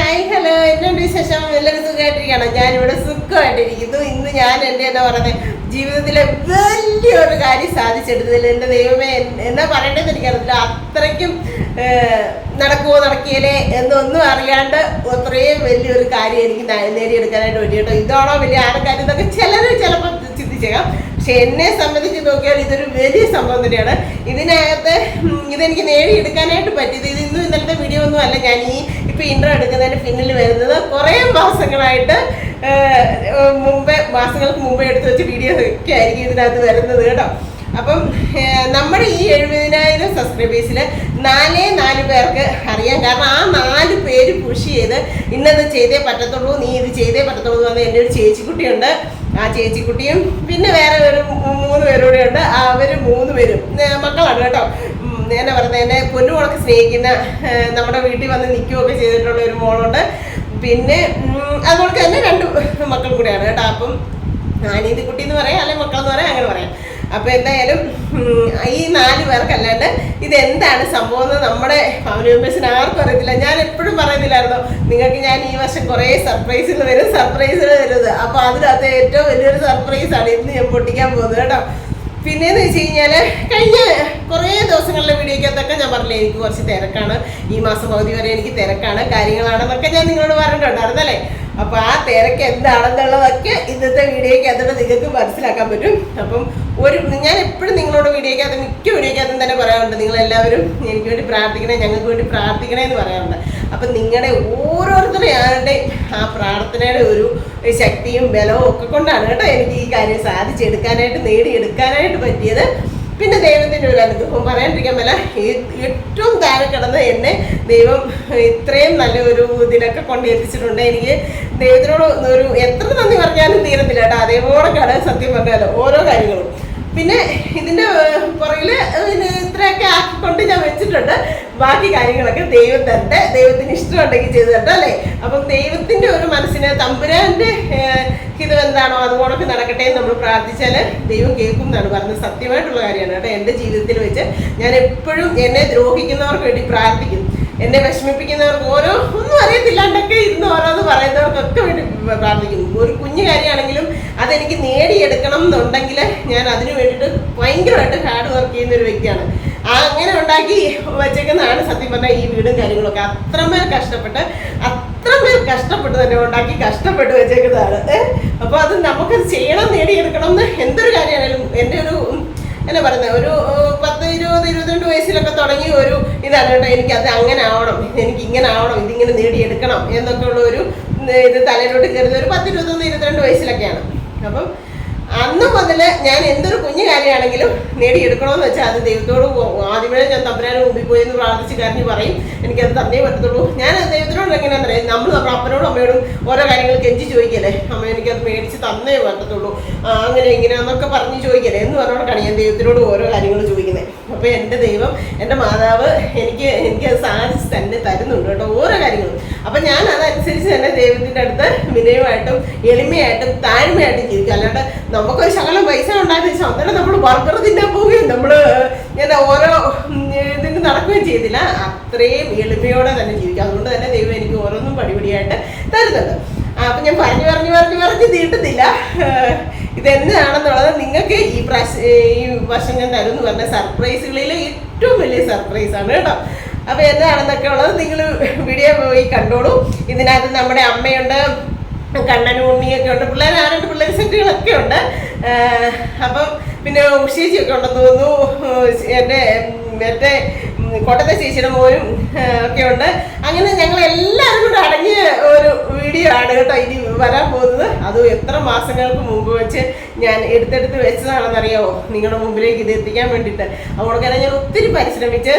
Hi hello, എന്തുണ്ട് വിശേഷം? എല്ലാവരും സുഖമായിട്ടിരിക്കണം. ഞാനിവിടെ സുഖമായിട്ടിരിക്കുന്നു. ഇന്ന് ഞാൻ എൻ്റെ എന്താ പറയുന്നത്, ജീവിതത്തിലെ വലിയൊരു കാര്യം സാധിച്ചെടുത്തതിൽ എൻ്റെ ദൈവമേ എന്നാ പറയേണ്ടതെന്ന് എനിക്കറിയില്ല. അത്രയ്ക്കും നടക്കിയല്ലേ എന്നൊന്നും അറിയാണ്ട് അത്രയും വലിയൊരു കാര്യം എനിക്ക് നേടിയെടുക്കാനായിട്ട് വേണ്ടി കേട്ടോ. ഇതാണോ വലിയ ആൾക്കാർ എന്നൊക്കെ ചിലർ ചിലപ്പോൾ ചിന്തിച്ചേക്കാം. പക്ഷെ എന്നെ സംബന്ധിച്ച് നോക്കിയാൽ ഇതൊരു വലിയ സംഭവം തന്നെയാണ്. ഇതിനകത്ത് ഇതെനിക്ക് നേടിയെടുക്കാനായിട്ട് പറ്റിയത് ഇത് ഇന്നും ഇന്നലത്തെ വീഡിയോ ഒന്നും അല്ല. ഞാൻ ഇപ്പൊ ഇൻട്രോ എടുക്കുന്നതിന് പിന്നിൽ വരുന്നത് കുറേ മാസങ്ങളായിട്ട് മാസങ്ങൾക്ക് മുമ്പേ എടുത്തു വെച്ച വീഡിയോ ഒക്കെ ആയിരിക്കും ഇതിനകത്ത് വരുന്നത് കേട്ടോ. അപ്പം നമ്മുടെ ഈ 70,000 സബ്സ്ക്രൈബേഴ്സിൽ 4 പേർക്ക് അറിയാം. കാരണം ആ 4 പേര് പുഷ് ചെയ്ത് ഇന്നത് ചെയ്തേ പറ്റത്തുള്ളൂ, നീ ഇത് ചെയ്തേ പറ്റത്തുള്ളൂ എന്ന് പറഞ്ഞാൽ എൻ്റെ ഒരു ചേച്ചിക്കുട്ടിയുണ്ട്. ആ ചേച്ചിക്കുട്ടിയും പിന്നെ വേറെ ഒരു 3 പേരൂടെ ഉണ്ട്. അവർ 3 പേരും മക്കളാണ് കേട്ടോ. എന്നാ പറയുന്നത്, എന്നെ പൊന്നുമോളൊക്കെ സ്നേഹിക്കുന്ന, നമ്മുടെ വീട്ടിൽ വന്ന് നിൽക്കുകയൊക്കെ ചെയ്തിട്ടുള്ള ഒരു മോളുണ്ട്. പിന്നെ അതുപോലെ തന്നെ 2 മക്കൾ കൂടെയാണ് കേട്ടോ. അപ്പം അനീതി കുട്ടി എന്ന് പറയാം, അല്ലെങ്കിൽ മക്കളെന്ന് പറയാം, അങ്ങനെ പറയാം. അപ്പോൾ എന്തായാലും ഈ 4 പേർക്കല്ലാണ്ട് ഇതെന്താണ് സംഭവം എന്ന് നമ്മുടെ ഫാമിലി മെമ്പേഴ്സിന് ആർക്കും അറിയത്തില്ല. ഞാൻ എപ്പോഴും പറയുന്നില്ലായിരുന്നോ നിങ്ങൾക്ക് ഞാൻ ഈ വർഷം കുറേ സർപ്രൈസുകൾ വരുന്നത്. അപ്പോൾ അതിനകത്ത് ഏറ്റവും വലിയൊരു സർപ്രൈസാണ് ഇന്ന് ഞാൻ പൊട്ടിക്കാൻ പോകുന്നത് കേട്ടോ. പിന്നെയെന്ന് വെച്ച് കഴിഞ്ഞാൽ കഴിഞ്ഞ കുറേ ദിവസങ്ങളിലെ വീഡിയോയ്ക്കകത്തൊക്കെ ഞാൻ പറഞ്ഞില്ലേ എനിക്ക് കുറച്ച് തിരക്കാണ്, ഈ മാസം പകുതി വരെ എനിക്ക് തിരക്കാണ്, കാര്യങ്ങളാണെന്നൊക്കെ ഞാൻ നിങ്ങളോട് പറഞ്ഞിട്ടുണ്ടായിരുന്നല്ലേ. അപ്പോൾ ആ തിരക്ക് എന്താണെന്നുള്ളതൊക്കെ ഇന്നത്തെ വീഡിയോയ്ക്കകത്തോടെ നിങ്ങൾക്ക് മനസ്സിലാക്കാൻ പറ്റും. അപ്പം ഞാൻ എപ്പോഴും നിങ്ങളോട് മിക്ക വീഡിയോയ്ക്കകത്തും തന്നെ പറയാറുണ്ട്, നിങ്ങളെല്ലാവരും എനിക്ക് വേണ്ടി പ്രാർത്ഥിക്കണേ, ഞങ്ങൾക്ക് വേണ്ടി പ്രാർത്ഥിക്കണേ എന്ന് പറയാറുണ്ട്. അപ്പം നിങ്ങളുടെ ഓരോരുത്തരുടെയും ആ പ്രാർത്ഥനയുടെ ഒരു ശക്തിയും ബലവും ഒക്കെ കൊണ്ടാണ് കേട്ടോ എനിക്ക് ഈ കാര്യം സാധിച്ചെടുക്കാനായിട്ട് നേടിയെടുക്കാനായിട്ട് പറ്റിയത്. പിന്നെ ദൈവത്തിൻ്റെ ഒരു അനുഗ്രഹം പറയാണ്ടിരിക്കാൻ പറ്റില്ല. ഏറ്റവും താഴെ കിടന്ന് എന്നെ ദൈവം ഇത്രയും നല്ലൊരു ഇതിലൊക്കെ കൊണ്ട് എത്തിച്ചിട്ടുണ്ട്. എനിക്ക് ദൈവത്തിനോട് ഒരു എത്ര നന്ദി പറഞ്ഞാലും തീരത്തില്ല കേട്ടോ. അതേപോലെ കട സത്യം പറഞ്ഞാലോ ഓരോ കാര്യങ്ങളും. പിന്നെ ഇതിൻ്റെ പുറകിൽ ഇത്രയൊക്കെ ആക്കിക്കൊണ്ട് ഞാൻ വെച്ചിട്ടുണ്ട്. ബാക്കി കാര്യങ്ങളൊക്കെ ദൈവം തരട്ടെ, ദൈവത്തിന് ഇഷ്ടമുണ്ടെങ്കിൽ ചെയ്ത് തരട്ടെ അല്ലേ. അപ്പം ദൈവത്തിൻ്റെ ഒരു മനസ്സിന് തമ്പുരാൻ്റെ ഹിതം എന്താണോ അതുകൊണ്ടൊക്കെ നടക്കട്ടെ എന്ന് നമ്മൾ പ്രാർത്ഥിച്ചാൽ ദൈവം കേൾക്കും എന്നാണ് പറഞ്ഞത്. സത്യമായിട്ടുള്ള കാര്യമാണ് കേട്ടോ. എൻ്റെ ജീവിതത്തിൽ വെച്ച് ഞാൻ എപ്പോഴും എന്നെ ദ്രോഹിക്കുന്നവർക്ക് വേണ്ടി പ്രാർത്ഥിക്കും. എന്നെ വിഷമിപ്പിക്കുന്നവർക്ക് ഒന്നും അറിയത്തില്ലാണ്ടൊക്കെ ഇരുന്ന് ഓരോന്ന് പറയുന്നവർക്കൊക്കെ വേണ്ടി പ്രാർത്ഥിക്കും. ഒരു കുഞ്ഞു കാര്യമാണെങ്കിലും അതെനിക്ക് നേടിയെടുക്കണം എന്നുണ്ടെങ്കിൽ ഞാൻ അതിന് വേണ്ടിയിട്ട് ഭയങ്കരമായിട്ട് ഹാർഡ് വർക്ക് ചെയ്യുന്ന ഒരു വ്യക്തിയാണ്. അങ്ങനെ ഉണ്ടാക്കി വെച്ചേക്കുന്നതാണ് സത്യം പറഞ്ഞാൽ ഈ വീടും കാര്യങ്ങളൊക്കെ. അത്രമേൽ കഷ്ടപ്പെട്ട് തന്നെ ഉണ്ടാക്കി കഷ്ടപ്പെട്ട് വെച്ചേക്കുന്നതാണ്. അപ്പോൾ അത് നമുക്കത് ചെയ്യണം, നേടിയെടുക്കണം എന്ന് എന്തൊരു കാര്യമാണെങ്കിലും എൻ്റെ ഒരു എന്നാ പറയുന്നത്, ഒരു 10, 20, 22 വയസ്സിലൊക്കെ തുടങ്ങിയ ഒരു ഇതാണ് കേട്ടോ. എനിക്കത് അങ്ങനെ ആവണം, എനിക്ക് ഇങ്ങനെ ആവണം, ഇതിങ്ങനെ നേടിയെടുക്കണം എന്നൊക്കെ ഉള്ള ഒരു ഇത് തലയിലോട്ട് കയറുന്ന ഒരു 10, 21, 22 വയസ്സിലൊക്കെയാണ്. അപ്പം അന്ന് മുതൽ ഞാൻ എന്തൊരു കുഞ്ഞു കാര്യമാണെങ്കിലും നേടിയെടുക്കണമെന്ന് വെച്ചാൽ അത് ദൈവത്തോട് ആദ്യമേ ഞാൻ തമ്പുരാന് മുമ്പിൽ പോയി എന്ന് പ്രാർത്ഥിച്ച് കരഞ്ഞ് പറയും എനിക്കത് തന്നേ പറ്റത്തുള്ളൂ. ഞാൻ ദൈവത്തിനോട് എങ്ങനെയാണെന്ന് അറിയാം, നമ്മൾ നമ്മുടെ അപ്പനോടും അമ്മയോടും ഓരോ കാര്യങ്ങൾ കെഞ്ചി ചോദിക്കല്ലേ, അമ്മ എനിക്കത് മേടിച്ച് തന്നേ പറ്റത്തുള്ളൂ, അങ്ങനെ ഇങ്ങനെയാന്നൊക്കെ പറഞ്ഞ് ചോദിക്കല്ലേ എന്ന് പറഞ്ഞോണ്ടാണ് ഞാൻ ദൈവത്തിനോട് ഓരോ കാര്യങ്ങൾ ചോദിക്കുന്നത്. അപ്പോൾ എൻ്റെ ദൈവം, എൻ്റെ മാതാവ് എനിക്കത് സാധിച്ച് തന്നെ തരുന്നുണ്ട് കേട്ടോ ഓരോ കാര്യങ്ങളും. അപ്പം ഞാൻ അതനുസരിച്ച് തന്നെ ദൈവത്തിൻ്റെ അടുത്ത് വിനയമായിട്ടും എളിമയായിട്ടും താഴ്മയായിട്ടും ജീവിക്കും. അല്ലാണ്ട് നമുക്കൊരു ശകലം പൈസ ഉണ്ടാകുന്ന വെച്ചാൽ അന്നേരം നമ്മൾ ബർഗർ തിന്നാൻ പോവുകയും നമ്മൾ ഓരോ ഇതിന് നടക്കുകയും ചെയ്തില്ല. അത്രയും എളിമയോടെ തന്നെ ജീവിക്കും. അതുകൊണ്ട് തന്നെ ദൈവം എനിക്ക് ഓരോന്നും പടിപടിയായിട്ട് തരുന്നുണ്ട്. അപ്പം ഞാൻ പറഞ്ഞു തീട്ടുന്നില്ല. ഇതെന്താണെന്നുള്ളത് നിങ്ങൾക്ക് ഈ വർഷം ഞാൻ തരുമെന്ന് പറഞ്ഞ സർപ്രൈസുകളിൽ ഏറ്റവും വലിയ സർപ്രൈസാണ് കേട്ടോ. അപ്പോൾ എന്താണെന്നൊക്കെ ഉള്ളത് നിങ്ങൾ വീഡിയോ പോയി കണ്ടോളൂ. ഇതിനകത്ത് നമ്മുടെ അമ്മയുണ്ട്, കണ്ണനും ഉണ്ണിയൊക്കെ ഉണ്ട്, പിള്ളേർ സെറ്റുകളൊക്കെ ഉണ്ട്. അപ്പം പിന്നെ ഉഷേച്ചിയൊക്കെ ഉണ്ടെന്ന് തോന്നുന്നു, എൻ്റെ കോട്ടത്തെ ചേച്ചിയുടെ മോനും ഒക്കെ ഉണ്ട്. അങ്ങനെ ഞങ്ങൾ എല്ലാവരും കൂടെ അടങ്ങിയ ഒരു വീഡിയോ ആണ് കേട്ടോ ഇനി വരാൻ പോകുന്നത്. അതും എത്ര മാസങ്ങൾക്ക് മുമ്പ് വെച്ച് ഞാൻ എടുത്തെടുത്ത് വെച്ചതാണെന്നറിയാമോ നിങ്ങളുടെ മുമ്പിലേക്ക് ഇത് എത്തിക്കാൻ വേണ്ടിയിട്ട്. അതുകൊണ്ട് തന്നെ ഞാൻ ഒത്തിരി പരിശ്രമിച്ച്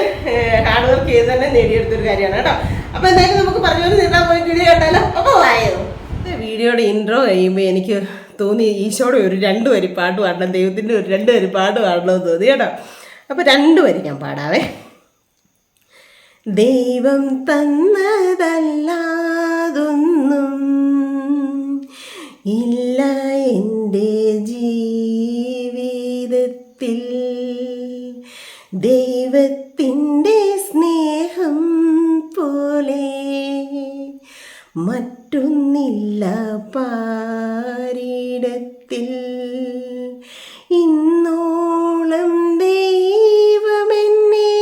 ഹാർഡ് വർക്ക് ചെയ്ത് തന്നെ നേടിയെടുത്തൊരു കാര്യമാണ് കേട്ടോ. അപ്പോൾ എന്തായാലും നമുക്ക് പറഞ്ഞു നീട്ടാൻ പോയി വീഡിയോ കണ്ടാലോ. അപ്പോൾ ആയോ വീഡിയോയുടെ ഇൻട്രോ കഴിയുമ്പോൾ എനിക്ക് തോന്നി ഈശോയുടെ ഒരു 2 വരി പാട്ട് പാടണം, ദൈവത്തിൻ്റെ ഒരു 2 വരി പാട്ട് പാടണമെന്ന് തോന്നി കേട്ടോ. അപ്പോൾ 2 വരി ഞാൻ പാടാവേ. ദൈവം തന്നതല്ലാതൊന്നും ഇല്ല എൻ്റെ ജീവിതത്തിൽ, ദൈവത്തിൻ്റെ സ്നേഹം പോലെ മറ്റൊന്നില്ല പാരിടത്തിൽ. ഇന്നോളം ദൈവമെന്നെ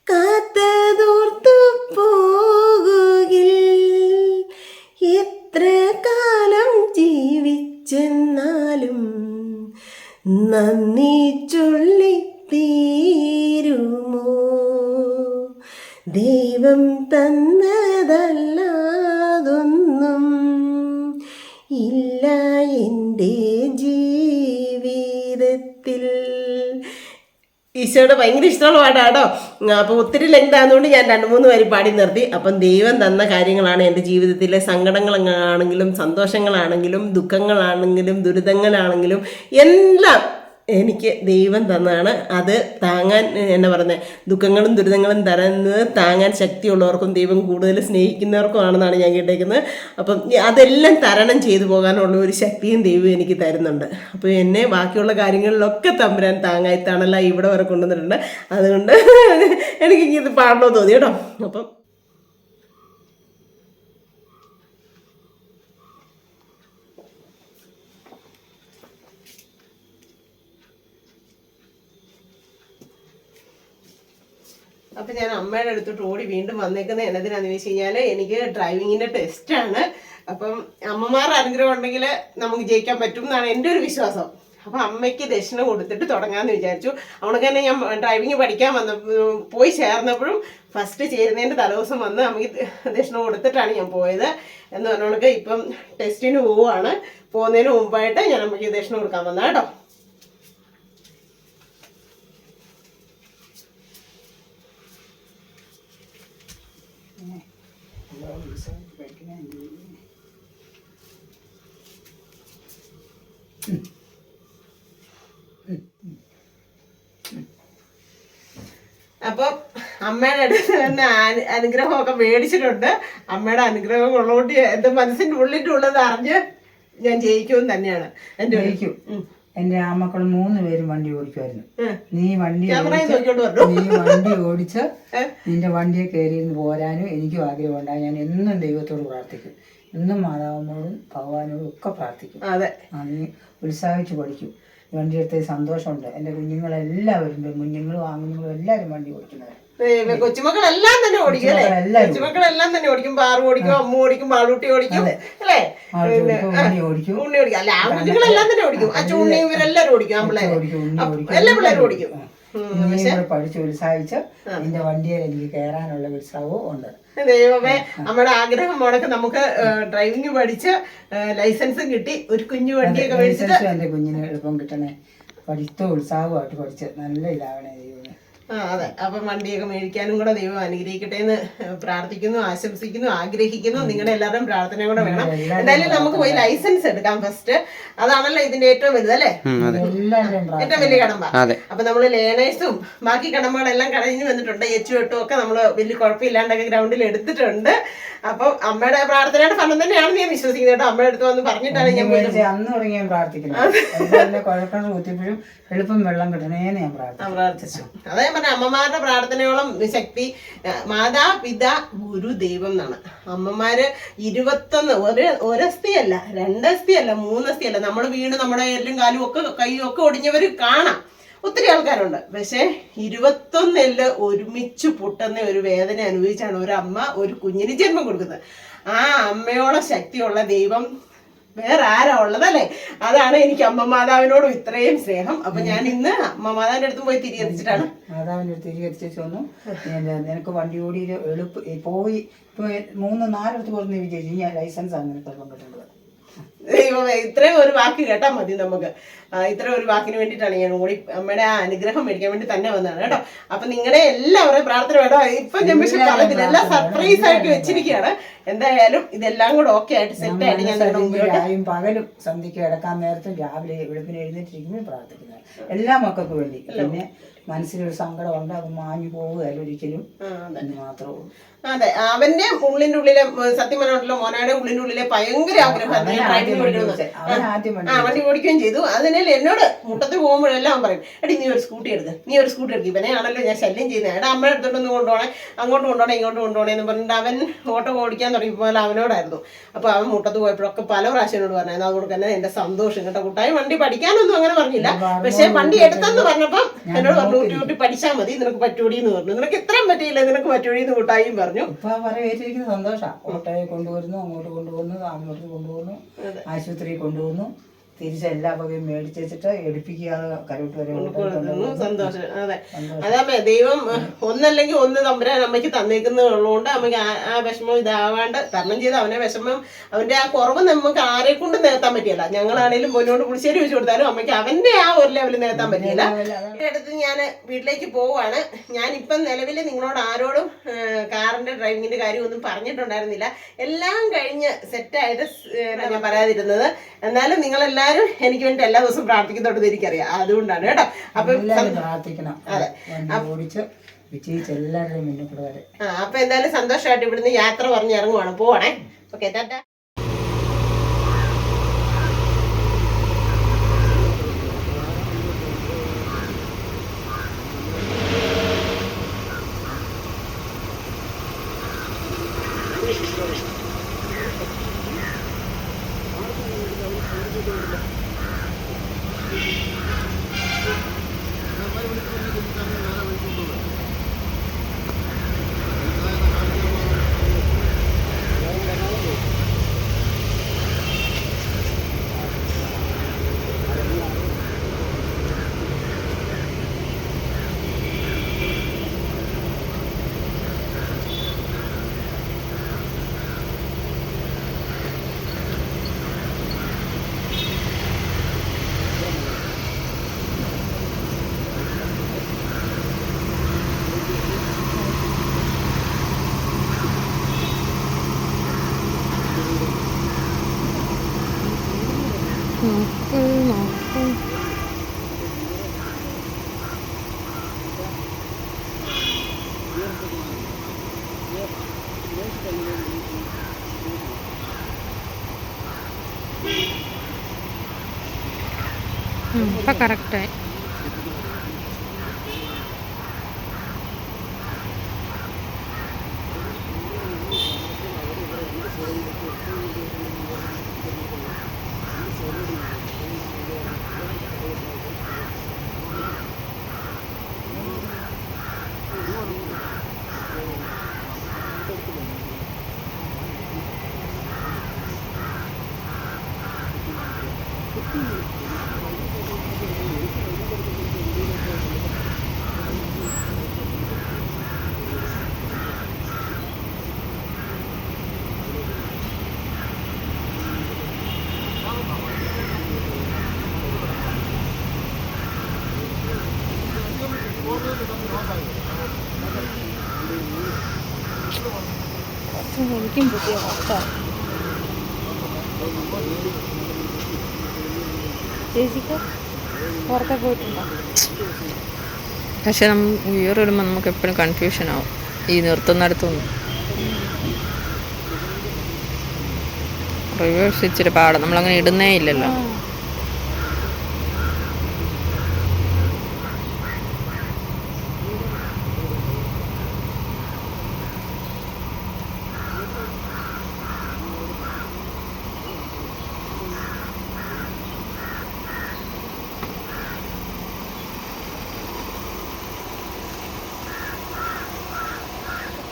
കാത്തതോർത്തു പോകുകിൽ, എത്ര കാലം ജീവിച്ചെന്നാലും നന്ദി ചൊല്ലിത്തീരുമോ? ദൈവം തന്നതല്ലാതൊന്നും ഇല്ല എൻ്റെ ജീവിതത്തിൽ. ഈശോയുടെ ഭയങ്കര ഇഷ്ടമുള്ള പാട്ടാട്ടോ. അപ്പോൾ ഒത്തിരി ലെങ്ത് ആയതുകൊണ്ട് ഞാൻ 2-3 വരി പാടി നിർത്തി. അപ്പം ദൈവം തന്ന കാര്യങ്ങളാണ് എൻ്റെ ജീവിതത്തിലെ സങ്കടങ്ങളാണെങ്കിലും സന്തോഷങ്ങളാണെങ്കിലും ദുഃഖങ്ങളാണെങ്കിലും ദുരിതങ്ങളാണെങ്കിലും എല്ലാം എനിക്ക് ദൈവം തന്നതാണ്. അത് താങ്ങാൻ എന്നാ പറയുന്നത്, ദുഃഖങ്ങളും ദുരിതങ്ങളും തരുന്നത് താങ്ങാൻ ശക്തിയുള്ളവർക്കും ദൈവം കൂടുതൽ സ്നേഹിക്കുന്നവർക്കുമാണെന്നാണ് ഞാൻ കേട്ടേക്കുന്നത്. അപ്പം അതെല്ലാം തരണം ചെയ്തു പോകാനുള്ള ഒരു ശക്തിയും ദൈവം എനിക്ക് തരുന്നുണ്ട്. അപ്പോൾ എന്നെ ബാക്കിയുള്ള കാര്യങ്ങളിലൊക്കെ തമ്പുരാൻ താങ്ങായി തണല ഇവിടെ വരെ കൊണ്ടുവന്നിട്ടുണ്ട്. അതുകൊണ്ട് എനിക്കിത് പാടണമെന്ന് തോന്നി കേട്ടോ. അപ്പം അപ്പം ഞാൻ അമ്മയുടെ അടുത്തോട്ട് ഓടി വീണ്ടും വന്നേക്കുന്നത് എന്നതിനാന്ന് ചോദിച്ചു കഴിഞ്ഞാൽ എനിക്ക് ഡ്രൈവിങ്ങിൻ്റെ ടെസ്റ്റാണ്. അപ്പം അമ്മമാരുടെ അനുഗ്രഹം ഉണ്ടെങ്കിൽ നമുക്ക് ജയിക്കാൻ പറ്റും എന്നാണ് എൻ്റെ ഒരു വിശ്വാസം. അപ്പം അമ്മയ്ക്ക് ദക്ഷിണ കൊടുത്തിട്ട് തുടങ്ങാമെന്ന് വിചാരിച്ചു. അവൾക്ക് തന്നെ ഞാൻ ഡ്രൈവിങ് പഠിക്കാൻ പോയി ചേർന്നപ്പോഴും ഫസ്റ്റ് ചേരുന്നതിൻ്റെ തലേദിവസം വന്ന് അമ്മയ്ക്ക് ദക്ഷിണ കൊടുത്തിട്ടാണ് ഞാൻ പോയത്. എന്ന് പറഞ്ഞവൾക്ക് ഇപ്പം ടെസ്റ്റിന് പോവുകയാണ്. പോകുന്നതിന് മുമ്പായിട്ട് ഞാൻ അമ്മയ്ക്ക് ദക്ഷിണ കൊടുക്കാൻ വന്ന കേട്ടോ. അപ്പം അമ്മയുടെ അടുത്ത് തന്നെ അനുഗ്രഹമൊക്കെ മേടിച്ചിട്ടുണ്ട്. അമ്മയുടെ അനുഗ്രഹം ഉള്ളതുകൊണ്ട് എൻ്റെ മനസ്സിൻ്റെ ഉള്ളിട്ടുള്ളത് അറിഞ്ഞ് ഞാൻ ജയിക്കുമെന്ന് തന്നെയാണ് എൻ്റെ ജയിക്കും. എന്റെ ആമക്കൾ 3 പേരും വണ്ടി ഓടിക്കുമായിരുന്നു. നീ വണ്ടി ഓടിച്ച് നിന്റെ വണ്ടിയെ കയറിയിരുന്ന് പോരാനും എനിക്കും ആഗ്രഹമുണ്ടായി. ഞാൻ എന്നും ദൈവത്തോട് പ്രാർത്ഥിക്കും, എന്നും മാതാവിനോടും ഭഗവാനോടും ഒക്കെ പ്രാർത്ഥിക്കും. നീ ഉത്സാഹിച്ച് പഠിക്കും. വണ്ടി എടുത്ത സന്തോഷമുണ്ട്. എൻ്റെ കുഞ്ഞുങ്ങളെല്ലാവരും, കുഞ്ഞുങ്ങളും ആകുഞ്ഞുങ്ങളും എല്ലാവരും വണ്ടി ഓടിക്കുന്നത്. കൊച്ചുമക്കളെല്ലാം തന്നെ ഓടിക്കും അല്ലേ? കൊച്ചുമക്കളെല്ലാം തന്നെ ഓടിക്കും. പാറു ഓടിക്കും, അമ്മ ഓടിക്കും, പാളൂട്ടി ഓടിക്കും അല്ലേ? ഉണ്ണി ഓടിക്കും. ഉണ്ണി ഓടിക്കും. അല്ല, ആ കുഞ്ഞുങ്ങളെല്ലാം തന്നെ ഓടിക്കും. അച്ഛൻ ഇവരെല്ലാരും ഓടിക്കും. എല്ലാ പിള്ളേരും ഓടിക്കും. പഠിച്ച് ഉത്സാഹിച്ച് നിന്റെ വണ്ടിയിൽ എനിക്ക് കയറാനുള്ള ഉത്സാഹവും ഉണ്ട്. ദൈവമേ, നമ്മുടെ ആഗ്രഹം മുടക്ക് നമുക്ക് ഡ്രൈവിംഗ് പഠിച്ച് ലൈസൻസും കിട്ടി ഒരു കുഞ്ഞു വണ്ടിയൊക്കെ മേടിച്ചിട്ട് എന്റെ കുഞ്ഞിന് എളുപ്പം കിട്ടണേ. പഠിത്തവും ഉത്സാഹമായിട്ട് പഠിച്ച് നല്ല ഇതാവണേ ദൈവമേ. അതെ. അപ്പം വണ്ടിയൊക്കെ മേടിക്കാനും കൂടെ ദൈവം അനുഗ്രഹിക്കട്ടെ എന്ന് പ്രാർത്ഥിക്കുന്നു, ആശംസിക്കുന്നു, ആഗ്രഹിക്കുന്നു. നിങ്ങളുടെ എല്ലാവരുടെയും പ്രാർത്ഥന കൂടെ വേണം. എന്തായാലും നമുക്ക് പോയി ലൈസൻസ് എടുക്കാം ഫസ്റ്റ്. അതാണല്ലോ ഇതിന്റെ ഏറ്റവും വലുത് അല്ലേ? ഏറ്റവും വലിയ കടമ്പ. അപ്പൊ നമ്മള് ലേണേഴ്സും ബാക്കി കടമ്പകളെല്ലാം കഴിഞ്ഞു വന്നിട്ടുണ്ട്. എച്ചുവെട്ടും ഒക്കെ നമ്മള് വലിയ കുഴപ്പമില്ലാണ്ടൊക്കെ ഗ്രൗണ്ടിൽ എടുത്തിട്ടുണ്ട്. അപ്പം അമ്മയുടെ പ്രാർത്ഥനയുടെ ഫലം തന്നെയാണെന്ന് ഞാൻ വിശ്വസിക്കുന്നത് കേട്ടോ. അമ്മയുടെ അടുത്ത് വന്ന് പറഞ്ഞിട്ടാണ് ഞാൻ അന്ന് തുടങ്ങി ഞാൻ പ്രാർത്ഥിക്കുന്നത്. കുഴപ്പം കുത്തിപ്പോഴും എളുപ്പം വെള്ളം കിട്ടണേന്ന് ഞാൻ പ്രാർത്ഥിച്ചു. അതേ പറഞ്ഞ അമ്മമാരുടെ പ്രാർത്ഥനയോളം ശക്തി മാതാപിതാ ഗുരു ദൈവം എന്നാണ്. അമ്മമാര് 21 ഒരസ്ഥിയല്ല, 2 അസ്ഥിയല്ല, 3 അസ്ഥിയല്ല. നമ്മൾ വീണ് നമ്മുടെ എല്ലും കാലും ഒക്കെ കൈയും ഒക്കെ ഒടിഞ്ഞവർ കാണാം, ഒത്തിരി ആൾക്കാരുണ്ട്. പക്ഷെ 21 എല്ല് ഒരുമിച്ച് പൊട്ടുന്ന ഒരു വേദന അനുഭവിച്ചാണ് ഒരു അമ്മ ഒരു കുഞ്ഞിന് ജന്മം കൊടുക്കുന്നത്. ആ അമ്മയോളം ശക്തിയുള്ള ദൈവം വേറെ ആരാ ഉള്ളതല്ലേ? അതാണ് എനിക്ക് അമ്മ മാതാവിനോടും ഇത്രയും സ്നേഹം. അപ്പൊ ഞാൻ ഇന്ന് അമ്മ മാതാവിന്റെ അടുത്തും പോയി തിരികെത്തിച്ചിട്ടാണ്. മാതാവിന്റെ അടുത്ത് തിരികെത്തിച്ചു വന്നു. നിനക്ക് വണ്ടി ഓടി പോയി 3-4 അടുത്ത് പറഞ്ഞ് വിജയിച്ചു. ഞാൻ ലൈസൻസ് ആണ് നിനക്ക് കിട്ടുന്നത്. ദൈവമേ, ഇത്രയും ഒരു വാക്ക് കേട്ടാൽ മതി നമുക്ക്. ഇത്രയും ഒരു വാക്കിന് വേണ്ടിയിട്ടാണ് ഞാൻ കൂടി അമ്മയുടെ ആ അനുഗ്രഹം മേടിക്കാൻ വേണ്ടി തന്നെ വന്നതാണ് കേട്ടോ. അപ്പൊ നിങ്ങളുടെ എല്ലാവരുടെയും പ്രാർത്ഥന വേട്ടോ. ഇപ്പൊ ഞാൻ പക്ഷെ പറഞ്ഞില്ല, എല്ലാം സർപ്രൈസ് ആയിട്ട് വെച്ചിരിക്കുകയാണ്. എന്തായാലും ഇതെല്ലാം കൂടെ ഓക്കെ ആയിട്ട് സെറ്റ് ആയിട്ട് ഞാൻ പകലും സന്ധ്യക്ക് കിടക്കാൻ നേരത്തും രാവിലെ വെളുപ്പിന് എഴുന്നേറ്റിരിക്കുമ്പോൾ പ്രാർത്ഥിക്കുന്നത് എല്ലാ മക്കൾക്കും വേണ്ടി. പിന്നെ മനസ്സിലൊരു സങ്കടമുണ്ട്, അത് മാഞ്ഞു പോവുകയല്ല ഒരിക്കലും എന്ന് മാത്രമേ. അതെ, അവന്റെ ഉള്ളിന്റെ ഉള്ളിലെ സത്യം പറഞ്ഞിട്ടുള്ള മോനയുടെ ഉള്ളിന്റെ ഉള്ളിലെ ഭയങ്കര ആഗ്രഹം വണ്ടി ഓടിക്കുകയും ചെയ്തു. അതിനാൽ എന്നോട് മുട്ടത്തിൽ പോകുമ്പോഴെല്ലാം പറയും, എടി നീ ഒരു സ്കൂട്ടി എടുക്കും, ഇവനെ ആണല്ലോ ഞാൻ ശല്യം ചെയ്യുന്നത്, എടാ അമ്മ എടുത്തോണ്ടൊന്ന് കൊണ്ടുപോകണേ, അങ്ങോട്ട് കൊണ്ടുപോകണേ ഇങ്ങോട്ട് കൊണ്ടുപോകണേ എന്ന് പറഞ്ഞിട്ട് അവൻ ഓട്ടോ ഓടിക്കാൻ തുടങ്ങിയപ്പോൾ അവനോടായിരുന്നു. അപ്പോൾ അവൻ മുട്ടത്ത് പോയപ്പോഴൊക്കെ പല പ്രാവശ്യം എന്നോട് പറഞ്ഞായിരുന്നു, അതുകൊണ്ട് തന്നെ എന്റെ സന്തോഷം കേട്ടോ. കുട്ടായി വണ്ടി പഠിക്കാനൊന്നും അങ്ങനെ പറഞ്ഞില്ല, പക്ഷെ വണ്ടി എടുത്തെന്ന് പറഞ്ഞപ്പോൾ എന്നോട് പറഞ്ഞു ഊട്ടി പഠിച്ചാൽ മതി, നിനക്ക് പറ്റൂടി എന്ന് പറഞ്ഞു. നിനക്ക് ഇത്രയും പറ്റിയില്ല, നിനക്ക് പറ്റൂടി എന്ന് കുട്ടായും പറഞ്ഞു. സന്തോഷം. ഓട്ടോയെ കൊണ്ടുവരുന്നു, അങ്ങോട്ട് കൊണ്ടുപോകുന്നു, അങ്ങോട്ട് കൊണ്ടുപോകുന്നു, ആശുപത്രിയിൽ കൊണ്ടുപോകുന്നു, തിരിച്ച് എല്ലാ വകയും മേടിച്ച് വെച്ചിട്ട് എടുപ്പിക്കാതെ കരോട്ട് വരെ സന്തോഷം. അതെ, അതമ്മേ ദൈവം ഒന്നല്ലെങ്കിൽ ഒന്ന് തമ്പുരാൻ അമ്മയ്ക്ക് തന്നേക്കുന്നതുള്ളതുകൊണ്ട് അമ്മയ്ക്ക് ആ വിഷമം ഇതാവാണ്ട് തരണം ചെയ്ത് അവനെ വിഷമം അവന്റെ ആ കുറവ് നമുക്ക് ആരെ കൊണ്ട് നേർത്താൻ പറ്റിയല്ല. ഞങ്ങളാണേലും പൊന്നോട് പുളിശ്ശേരി വെച്ച് കൊടുത്താലും അമ്മയ്ക്ക് അവന്റെ ആ ഒരു ലെവലിൽ നേർത്താൻ പറ്റിയില്ല. അടുത്ത് ഞാൻ വീട്ടിലേക്ക് പോവാണ്. ഞാനിപ്പം നിലവിൽ നിങ്ങളോട് ആരോടും കാറിന്റെ ഡ്രൈവിങ്ങിന്റെ കാര്യം ഒന്നും പറഞ്ഞിട്ടുണ്ടായിരുന്നില്ല. എല്ലാം കഴിഞ്ഞ് സെറ്റായിട്ട് ഞാൻ പറയാതിരുന്നത്. എന്നാലും നിങ്ങളെല്ലാവരും എനിക്ക് വേണ്ടി എല്ലാ ദിവസവും പ്രാർത്ഥിക്കുന്നോട്ട് എനിക്കറിയാം, അതുകൊണ്ടാണ് കേട്ടോ. അപ്പം പ്രാർത്ഥിക്കണം. അതെ, എല്ലാവരുടെയും മുന്നിൽ കൂടെ വരെ. അപ്പൊ എന്തായാലും സന്തോഷമായിട്ട് ഇവിടുന്ന് യാത്ര പറഞ്ഞ് ഇറങ്ങുവാണ്, പോവാണേ. ഓക്കെ, ടാറ്റാ. ഇപ്പം കറക്റ്റായി. എനിക്കും പുതിയ മൊത്തം ചേച്ചിക്ക് പുറത്തെ പോയിട്ടുണ്ടോ? പക്ഷെ നമ്മൾ ഗിയറിടുമ്പോൾ നമുക്ക് എപ്പോഴും കൺഫ്യൂഷൻ ആവും ഈ നിർത്തുന്നിടത്തൊന്നും. റിവേഴ്സ് ഇച്ചിരി പാടാം, നമ്മളങ്ങനെ ഇടുന്നേ ഇല്ലല്ലോ.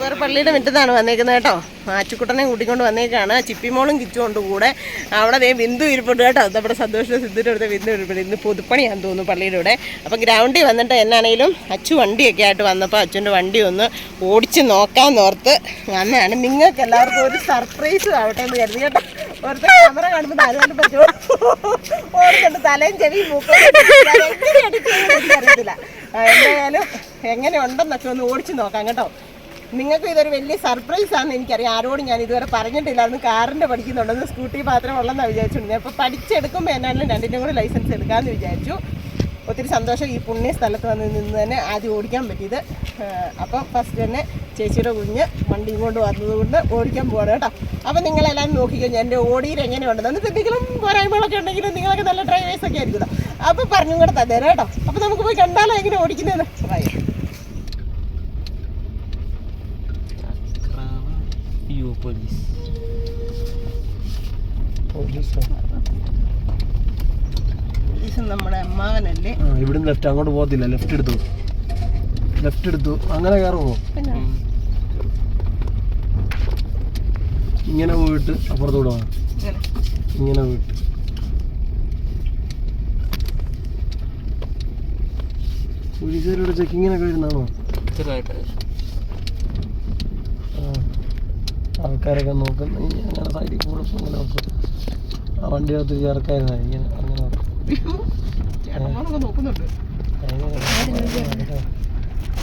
വേറെ പള്ളിയുടെ മുറ്റത്താണ് വന്നേക്കുന്നത് കേട്ടോ. ആറ്റുക്കുട്ടനെ കൂട്ടിക്കൊണ്ട് വന്നേക്കാണ്, ചിപ്പിമോളും കിച്ചുകൊണ്ട് കൂടെ. അവിടെ ദേ ബിന്ദു ഇരിപ്പുണ്ട് കേട്ടോ. നമ്മുടെ സന്തോഷം സിദ്ധുവിൻ്റെ അടുത്ത് ബിന്ദു ഇരിപ്പുണ്ട്. ഇന്ന് പൊതുപ്പണിയാന്ന് തോന്നുന്നു പള്ളിയുടെ ഇവിടെ. അപ്പോൾ ഗ്രൗണ്ടിൽ വന്നിട്ട് എന്നാണേലും അച്ചു വണ്ടിയൊക്കെ ആയിട്ട് വന്നപ്പോൾ അച്ഛൻ്റെ വണ്ടി ഒന്ന് ഓടിച്ച് നോക്കാമെന്നോർത്ത് വന്നതാണ്. നിങ്ങൾക്ക് എല്ലാവർക്കും ഒരു സർപ്രൈസും ആവട്ടെ എന്ന് കരുതി കേട്ടോ. ഓർത്ത് ക്യാമറ കാണുമ്പോൾ താഴെ പറ്റുമോ ഓർക്കുന്നുണ്ട്, തലയും ചെവിയും മൂക്കും അറിയത്തില്ല. എന്തായാലും എങ്ങനെ ഉണ്ടെന്നൊക്കെ ഒന്ന് ഓടിച്ച് നോക്കാം കേട്ടോ. നിങ്ങൾക്ക് ഇതൊരു വലിയ സർപ്രൈസ് ആണെന്ന് എനിക്കറിയാം. ആരോടും ഞാൻ ഇതുവരെ പറഞ്ഞിട്ടില്ലായിരുന്നു കാറിൻ്റെ പഠിക്കുന്നുണ്ടെന്ന്. സ്കൂട്ടി മാത്രമേ ഉള്ളെന്നാണ് വിചാരിച്ചിരുന്നത്. അപ്പോൾ പഠിച്ചെടുക്കുമ്പോൾ എന്നാലും രണ്ടിൻ്റെയും കൂടെ ലൈസൻസ് എടുക്കാമെന്ന് വിചാരിച്ചു. ഒത്തിരി സന്തോഷം ഈ പുണ്യ സ്ഥലത്ത് വന്ന് നിന്ന് തന്നെ ആദ്യം ഓടിക്കാൻ പറ്റിയത്. അപ്പം ഫസ്റ്റ് തന്നെ ചേച്ചിയുടെ കുഞ്ഞ് വണ്ടിയും കൊണ്ട് വന്നതുകൊണ്ട് ഓടിക്കാൻ പോകണം കേട്ടോ. അപ്പം നിങ്ങളെല്ലാം നോക്കിക്കഴിഞ്ഞാൽ എൻ്റെ ഓടിയിൽ എങ്ങനെയുണ്ടെന്ന്. എന്നിട്ട് എന്തെങ്കിലും പോരായ്മകളൊക്കെ ഉണ്ടെങ്കിലും നിങ്ങളൊക്കെ നല്ല ഡ്രൈവേഴ്സൊക്കെ ആയിരിക്കുമല്ലോ. അപ്പോൾ പറഞ്ഞും കൂടെ തന്നേരം കേട്ടോ. അപ്പോൾ നമുക്ക് പോയി കണ്ടാലോ എങ്ങനെ ഓടിക്കുന്നതെന്ന്. പോലീസ് നമ്മുടെ അമ്മാവനല്ലേ. ഇവിടുന്ന് ലെഫ്റ്റ് അങ്ങോട്ട് പോകത്തില്ല. ലെഫ്റ്റ് എടുത്തു അങ്ങനെ കയറുമോ? ഇങ്ങനെ പോയിട്ട് അപ്പുറത്തോട്ട് പോകാം. ഇങ്ങനെ പോയിട്ട് പോലീസുകാരുടെ ചെക്കിങ്ങിനൊക്കെ വരുന്നതാണോ? ആൾക്കാരൊക്കെ നോക്കും. അങ്ങനെ സൈഡിൽ കൂടെ ഇങ്ങനെ നോക്കും. ആ വണ്ടിയകത്ത് ചേർക്കായിരുന്ന ഇങ്ങനെ അങ്ങനെ നോക്കുന്നുണ്ട്.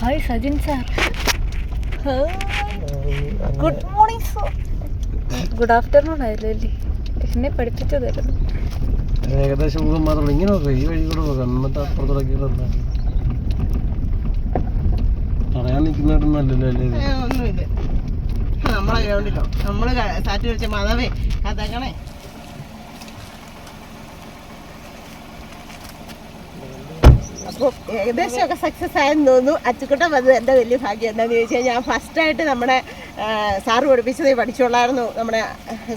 Hi Sajin sir. Good morning sir. Good afternoon ആയില്ലേ? എന്നെ പഠിപ്പിച്ചതായിരുന്നു. ഏകദേശം മുഖം മാത്രമല്ല ഇങ്ങനെ നോക്കാം. ഈ വഴി കൂടെ നോക്കാം. എന്നിട്ട് അപ്പുറത്തോടൊക്കെ പറയാൻ നിൽക്കുന്നതായിട്ടൊന്നും അല്ലല്ലോ അല്ലേ? ഒന്നുമില്ല. നമ്മളെ ഗ്രൗണ്ടിലോ നമ്മള് സാറ്റ് കളിച്ച മാതാവേ കഥകളെ. അപ്പോൾ ഏകദേശമൊക്കെ സക്സസ് ആയെന്ന് തോന്നുന്നു. അച്ചുക്കുട്ടൻ വന്നത് എൻ്റെ വലിയ ഭാഗ്യം. എന്താണെന്ന് ചോദിച്ചു കഴിഞ്ഞാൽ ഞാൻ ഫസ്റ്റായിട്ട് നമ്മുടെ സാറ് പഠിപ്പിച്ചതേ പഠിച്ചോളായിരുന്നു. നമ്മുടെ